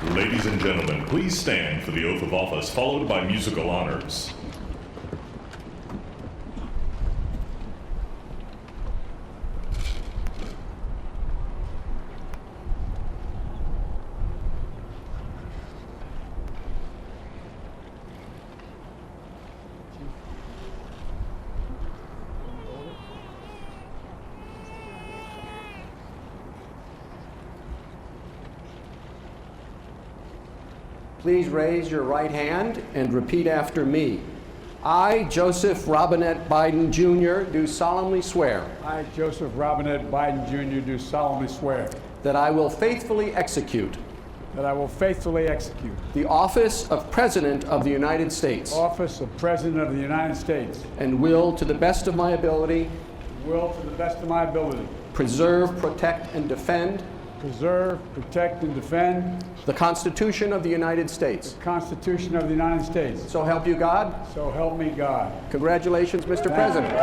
Ladies and gentlemen, please stand for the oath of office, followed by musical honors. Please raise your right hand and repeat after me. I, Joseph Robinette Biden, Jr., do solemnly swear. I, Joseph Robinette Biden, Jr., do solemnly swear. That I will faithfully execute. That I will faithfully execute. The office of President of the United States. Office of President of the United States. And will, to the best of my ability. Will, to the best of my ability. Preserve, protect, and defend. Preserve, protect, and defend. The Constitution of the United States. The Constitution of the United States. So help you God. So help me God. Congratulations, Mr. President.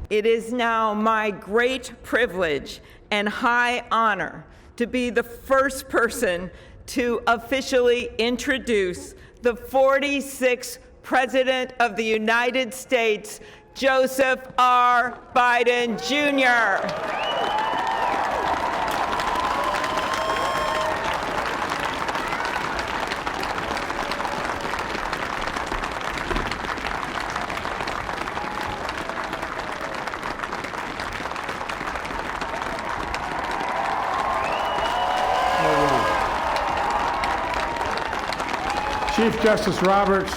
It is now my great privilege and high honor to be the first person to officially introduce the 46th President of the United States, Joseph R. Biden, Jr. Chief Justice Roberts,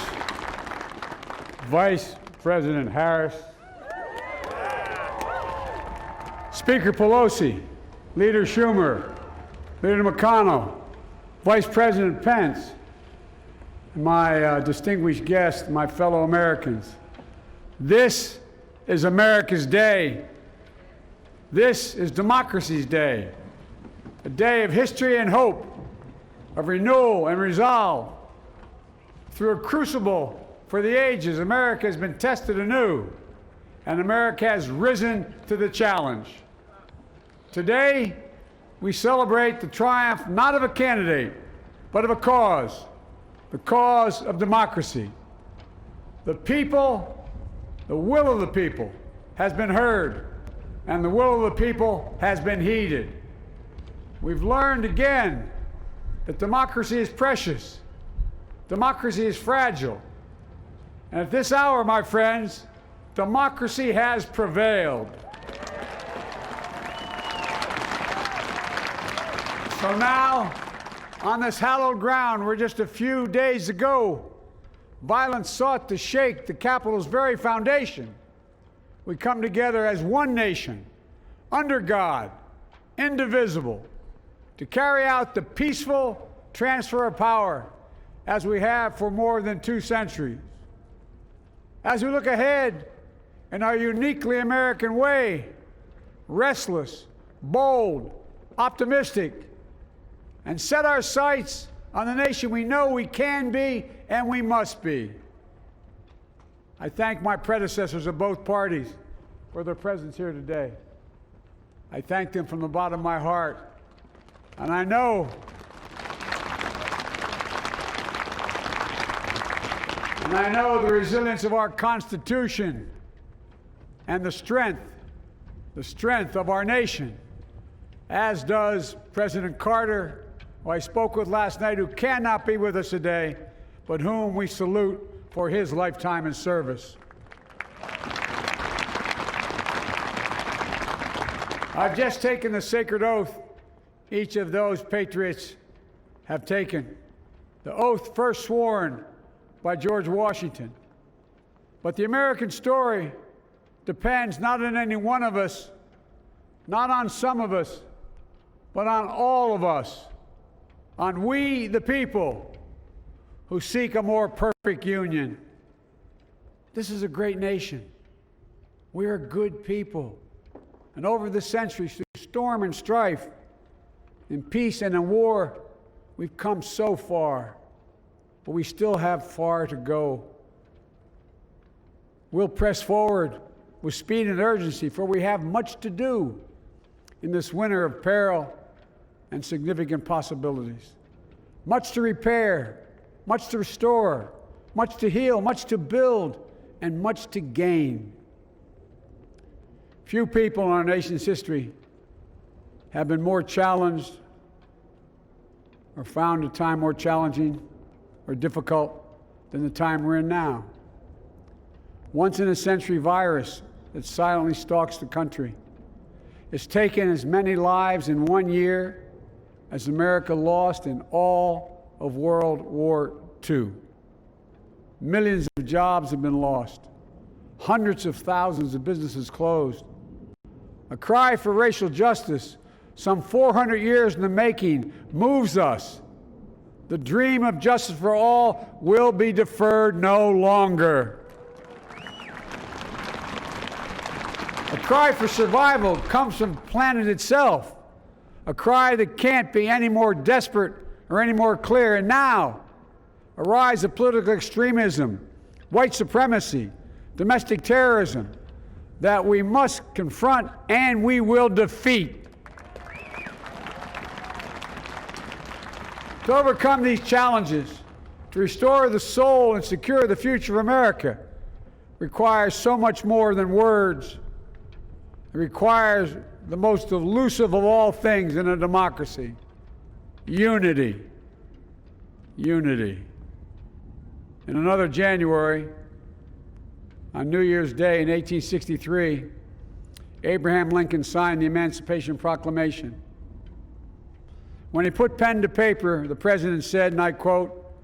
Vice President Harris, Speaker Pelosi, Leader Schumer, Leader McConnell, Vice President Pence, and my distinguished guests, my fellow Americans. This is America's day. This is democracy's day, a day of history and hope, of renewal and resolve. Through a crucible for the ages, America has been tested anew, and America has risen to the challenge. Today, we celebrate the triumph not of a candidate, but of a cause, the cause of democracy. The people, the will of the people has been heard, and the will of the people has been heeded. We've learned again that democracy is precious. Democracy is fragile. And at this hour, my friends, democracy has prevailed. So now, on this hallowed ground where just a few days ago, violence sought to shake the Capitol's very foundation, we come together as one nation, under God, indivisible, to carry out the peaceful transfer of power as we have for more than 2 centuries. As we look ahead in our uniquely American way, restless, bold, optimistic, and set our sights on the nation we know we can be and we must be. I thank my predecessors of both parties for their presence here today. I thank them from the bottom of my heart, and I know the resilience of our Constitution and the strength of our nation, as does President Carter, who I spoke with last night, who cannot be with us today, but whom we salute for his lifetime in service. I've just taken the sacred oath each of those patriots have taken, the oath first sworn by George Washington. But the American story depends not on any one of us, not on some of us, but on all of us, on we the people who seek a more perfect union. This is a great nation. We are good people. And over the centuries, through storm and strife, in peace and in war, we've come so far, but we still have far to go. We'll press forward with speed and urgency, for we have much to do in this winter of peril and significant possibilities. Much to repair, much to restore, much to heal, much to build, and much to gain. Few people in our nation's history have been more challenged or found a time more challenging or difficult than the time we're in now. Once-in-a-century virus that silently stalks the country. It's taken as many lives in 1 year as America lost in all of World War II. Millions of jobs have been lost. Hundreds of thousands of businesses closed. A cry for racial justice, some 400 years in the making, moves us. The dream of justice for all will be deferred no longer. A cry for survival comes from the planet itself, a cry that can't be any more desperate or any more clear. And now, a rise of political extremism, white supremacy, domestic terrorism, that we must confront and we will defeat. To overcome these challenges, to restore the soul and secure the future of America, requires so much more than words. It requires the most elusive of all things in a democracy: unity. Unity. In another January, on New Year's Day in 1863, Abraham Lincoln signed the Emancipation Proclamation. When he put pen to paper, the president said, and I quote,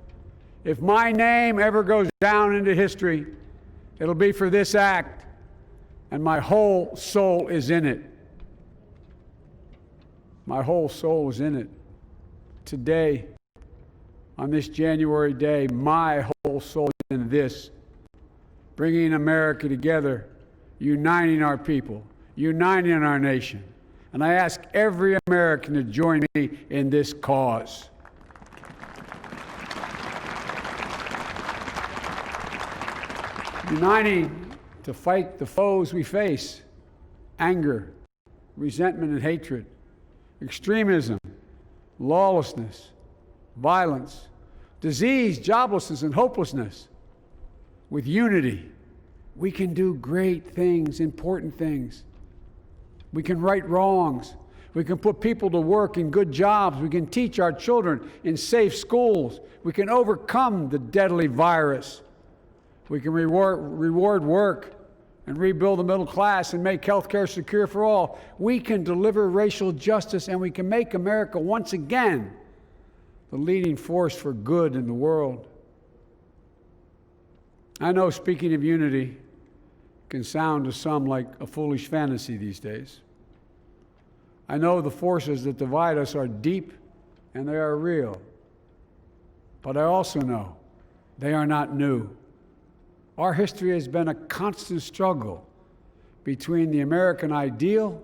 "If my name ever goes down into history, it'll be for this act, and my whole soul is in it." My whole soul is in it. Today, on this January day, my whole soul is in this. Bringing America together, uniting our people, uniting our nation. And I ask every American to join me in this cause. Uniting to fight the foes we face: anger, resentment and hatred, extremism, lawlessness, violence, disease, joblessness, and hopelessness. With unity, we can do great things, important things. We can right wrongs. We can put people to work in good jobs. We can teach our children in safe schools. We can overcome the deadly virus. We can reward work and rebuild the middle class and make health care secure for all. We can deliver racial justice, and we can make America once again the leading force for good in the world. I know speaking of unity can sound to some like a foolish fantasy these days. I know the forces that divide us are deep and they are real. But I also know they are not new. Our history has been a constant struggle between the American ideal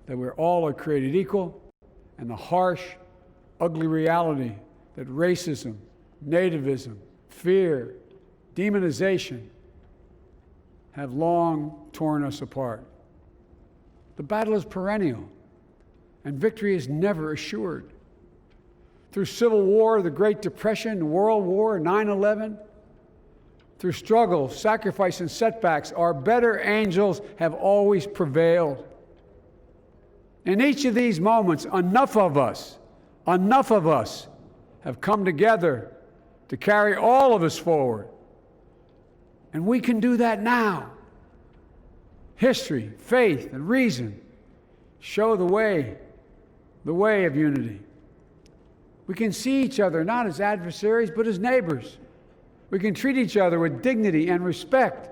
that we're all are created equal and the harsh, ugly reality that racism, nativism, fear, demonization have long torn us apart. The battle is perennial, and victory is never assured. Through Civil War, the Great Depression, World War, 9/11, through struggle, sacrifice, and setbacks, our better angels have always prevailed. In each of these moments, enough of us Enough of us have come together to carry all of us forward. And we can do that now. History, faith, and reason show the way of unity. We can see each other not as adversaries, but as neighbors. We can treat each other with dignity and respect.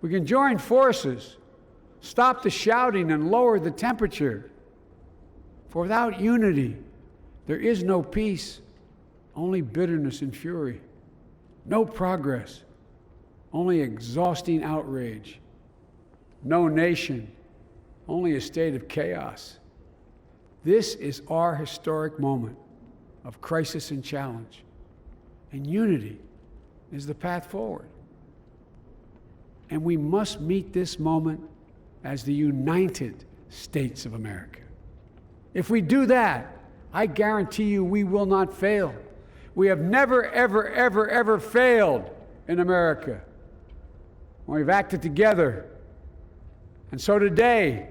We can join forces, stop the shouting, and lower the temperature. For without unity, there is no peace, only bitterness and fury. No progress, only exhausting outrage. No nation, only a state of chaos. This is our historic moment of crisis and challenge, and unity is the path forward. And we must meet this moment as the United States of America. If we do that, I guarantee you we will not fail. We have never, ever, ever, ever failed in America when we've acted together. And so today,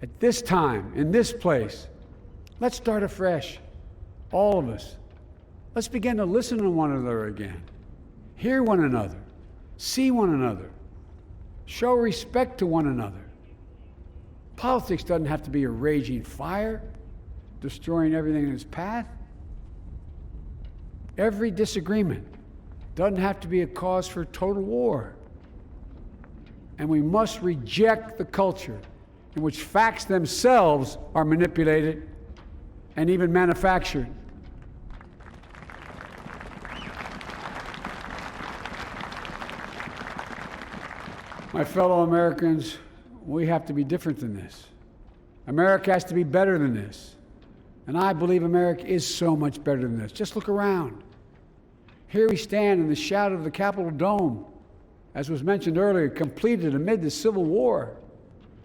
at this time, in this place, let's start afresh, all of us. Let's begin to listen to one another again, hear one another, see one another, show respect to one another. Politics doesn't have to be a raging fire, destroying everything in its path. Every disagreement doesn't have to be a cause for total war. And we must reject the culture in which facts themselves are manipulated and even manufactured. My fellow Americans, we have to be different than this. America has to be better than this. And I believe America is so much better than this. Just look around. Here we stand in the shadow of the Capitol Dome, as was mentioned earlier, completed amid the Civil War,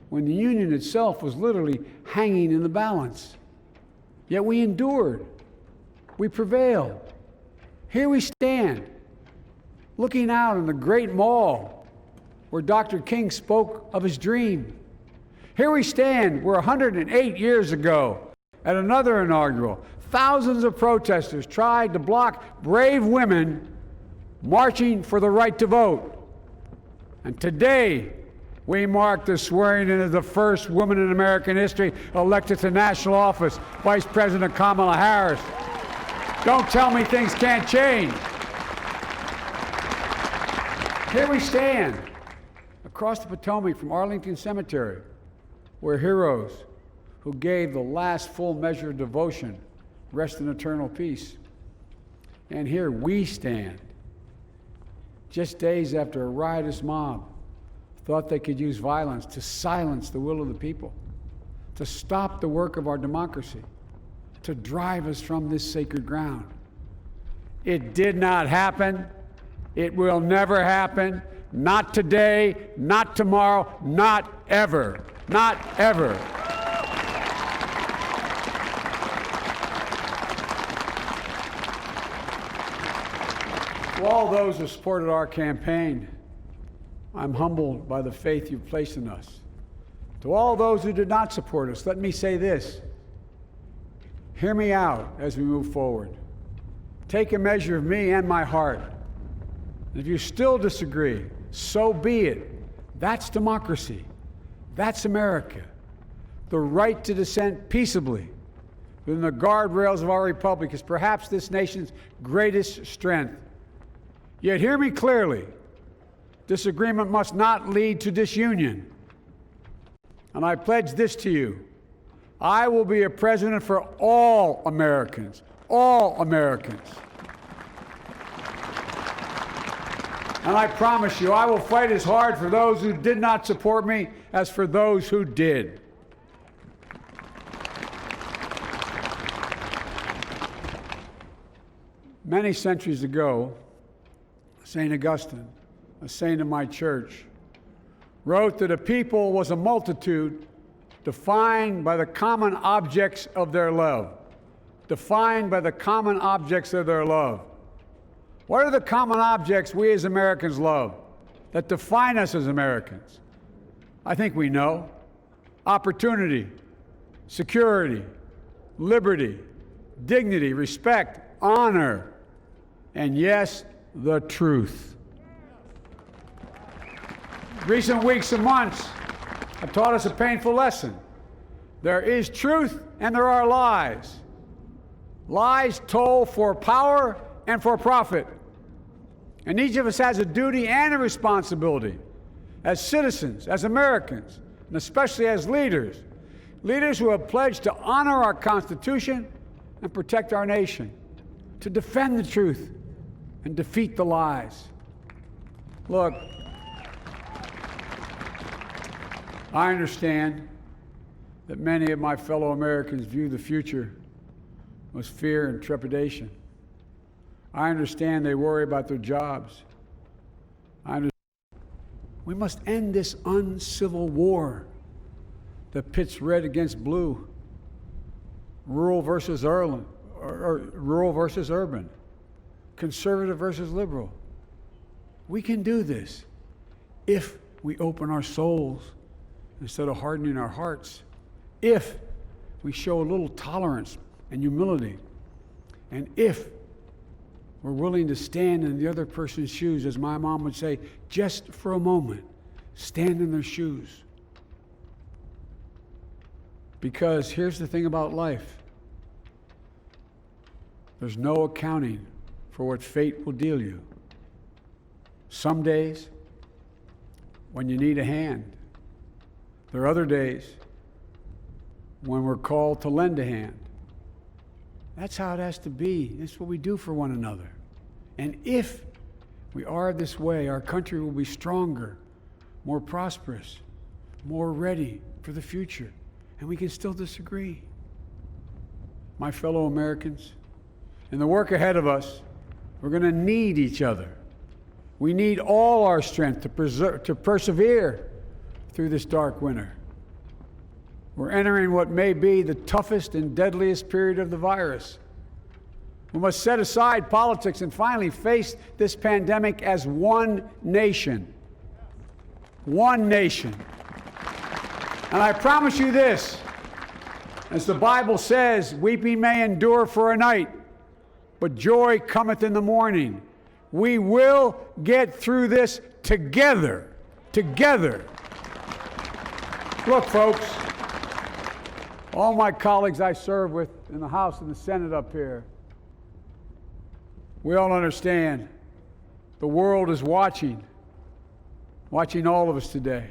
when the Union itself was literally hanging in the balance. Yet we endured. We prevailed. Here we stand, looking out on the great mall where Dr. King spoke of his dream. Here we stand where 108 years ago, at another inaugural, thousands of protesters tried to block brave women marching for the right to vote. And today, we mark the swearing in of the first woman in American history elected to national office, Vice President Kamala Harris. Don't tell me things can't change. Here we stand across the Potomac from Arlington Cemetery, where heroes who gave the last full measure of devotion rest in eternal peace. And here we stand, just days after a riotous mob thought they could use violence to silence the will of the people, to stop the work of our democracy, to drive us from this sacred ground. It did not happen. It will never happen. Not today, not tomorrow, not ever. Not ever. To all those who supported our campaign, I'm humbled by the faith you've placed in us. To all those who did not support us, let me say this. Hear me out as we move forward. Take a measure of me and my heart. And if you still disagree, so be it. That's democracy. That's America. The right to dissent peaceably within the guardrails of our republic is perhaps this nation's greatest strength. Yet hear me clearly. Disagreement must not lead to disunion. And I pledge this to you. I will be a president for all Americans. All Americans. And I promise you, I will fight as hard for those who did not support me as for those who did. Many centuries ago, St. Augustine, a saint of my church, wrote that a people was a multitude defined by the common objects of their love. Defined by the common objects of their love. What are the common objects we as Americans love that define us as Americans? I think we know. Opportunity, security, liberty, dignity, respect, honor, and yes, the truth. Recent weeks and months have taught us a painful lesson. There is truth and there are lies. Lies told for power and for profit. And each of us has a duty and a responsibility as citizens, as Americans, and especially as leaders who have pledged to honor our Constitution and protect our nation, to defend the truth and defeat the lies. Look, I understand that many of my fellow Americans view the future with fear and trepidation. I understand they worry about their jobs. We must end this uncivil war that pits red against blue, rural versus urban, conservative versus liberal. We can do this if we open our souls instead of hardening our hearts, if we show a little tolerance and humility, and if we're willing to stand in the other person's shoes, as my mom would say, just for a moment, stand in their shoes. Because here's the thing about life. There's no accounting for what fate will deal you. Some days, when you need a hand. There are other days when we're called to lend a hand. That's how it has to be. That's what we do for one another. And if we are this way, our country will be stronger, more prosperous, more ready for the future. And we can still disagree. My fellow Americans, in the work ahead of us, we're going to need each other. We need all our strength to persevere through this dark winter. We're entering what may be the toughest and deadliest period of the virus. We must set aside politics and finally face this pandemic as one nation. One nation. And I promise you this, as the Bible says, weeping may endure for a night, but joy cometh in the morning. We will get through this together. Together. Look, folks, all my colleagues I serve with in the House and the Senate up here, we all understand the world is watching all of us today.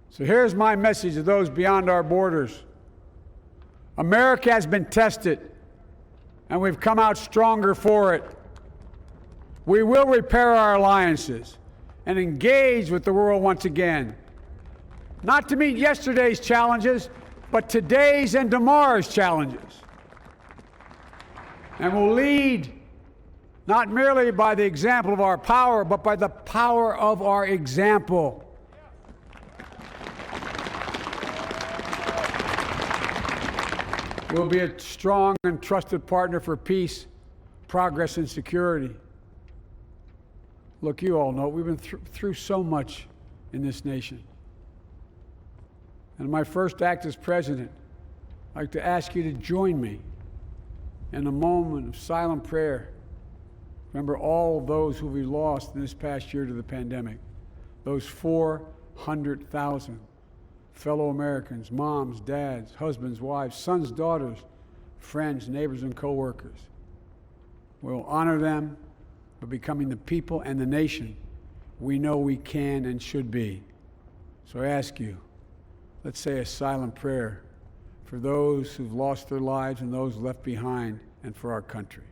So here's my message to those beyond our borders. America has been tested, and we've come out stronger for it. We will repair our alliances and engage with the world once again, not to meet yesterday's challenges, but today's and tomorrow's challenges. And we'll lead not merely by the example of our power, but by the power of our example. We'll be a strong and trusted partner for peace, progress, and security. Look, you all know we've been through so much in this nation. And in my first act as president, I'd like to ask you to join me in a moment of silent prayer. Remember all of those who we lost in this past year to the pandemic. Those 400,000 fellow Americans, moms, dads, husbands, wives, sons, daughters, friends, neighbors, and co-workers. We'll honor them by becoming the people and the nation we know we can and should be. So I ask you, let's say a silent prayer for those who've lost their lives and those left behind, and for our country.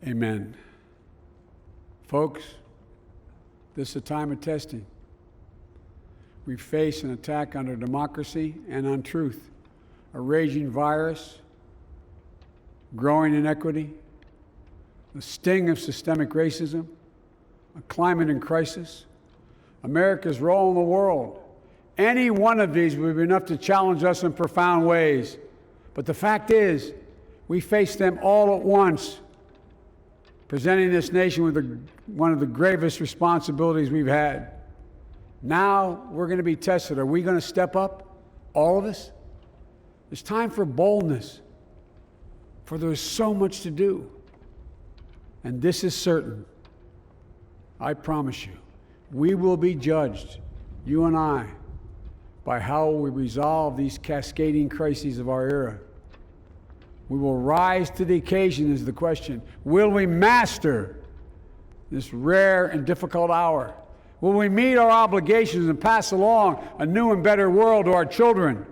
Amen. Folks, this is a time of testing. We face an attack on our democracy and on truth, a raging virus, growing inequity, the sting of systemic racism, a climate in crisis, America's role in the world. Any one of these would be enough to challenge us in profound ways. But the fact is, we face them all at once. presenting this nation with one of the gravest responsibilities we've had. Now we're going to be tested. Are we going to step up, all of us? It's time for boldness, for there's so much to do. And this is certain. I promise you, we will be judged, you and I, by how we resolve these cascading crises of our era. We will rise to the occasion is the question. Will we master this rare and difficult hour? Will we meet our obligations and pass along a new and better world to our children?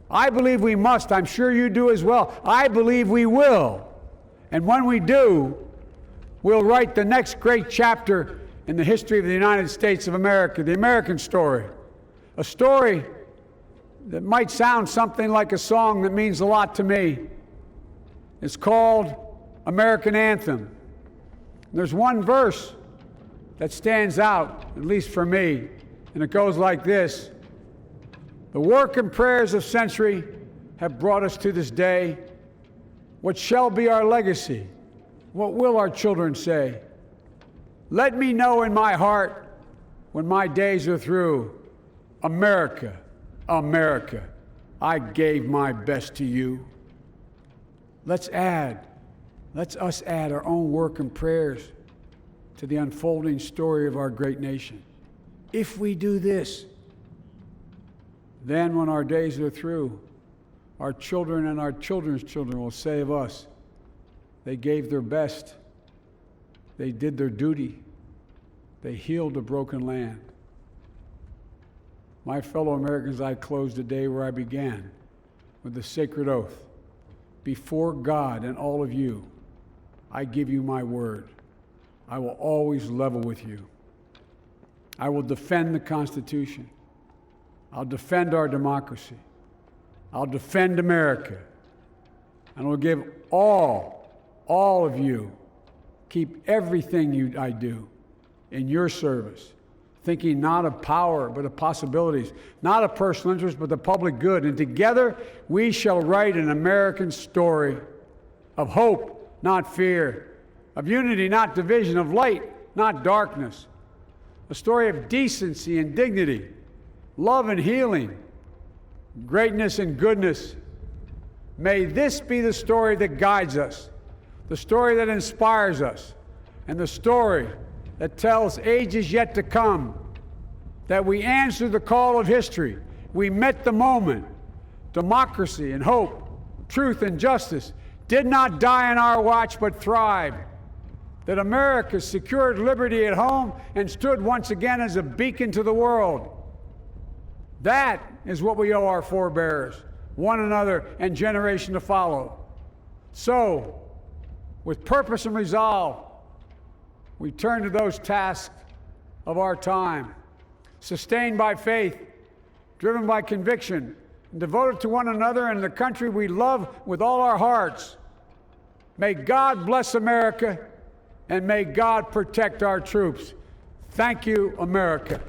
I believe we must. I'm sure you do as well. I believe we will. And when we do, we'll write the next great chapter in the history of the United States of America, the American story. A story that might sound something like a song that means a lot to me. It's called American Anthem. There's one verse that stands out, at least for me, and it goes like this. The work and prayers of century have brought us to this day. What shall be our legacy? What will our children say? Let me know in my heart when my days are through, America, America, I gave my best to you. Let's us add our own work and prayers to the unfolding story of our great nation. If we do this, then when our days are through, our children and our children's children will say of us, they gave their best, they did their duty, they healed a broken land. My fellow Americans, I close the day where I began, with the sacred oath. Before God and all of you, I give you my word. I will always level with you. I will defend the Constitution. I'll defend our democracy. I'll defend America. And I'll give all of you, keep everything I do in your service, thinking not of power, but of possibilities, not of personal interest, but the public good. And together, we shall write an American story of hope, not fear, of unity, not division, of light, not darkness, a story of decency and dignity, love and healing, greatness and goodness. May this be the story that guides us, the story that inspires us, and the story that tells ages yet to come that we answered the call of history. We met the moment. Democracy and hope, truth and justice did not die on our watch but thrived. That America secured liberty at home and stood once again as a beacon to the world. That is what we owe our forebears, one another, and generation to follow. So, with purpose and resolve, we turn to those tasks of our time, sustained by faith, driven by conviction, and devoted to one another and the country we love with all our hearts. May God bless America, and may God protect our troops. Thank you, America.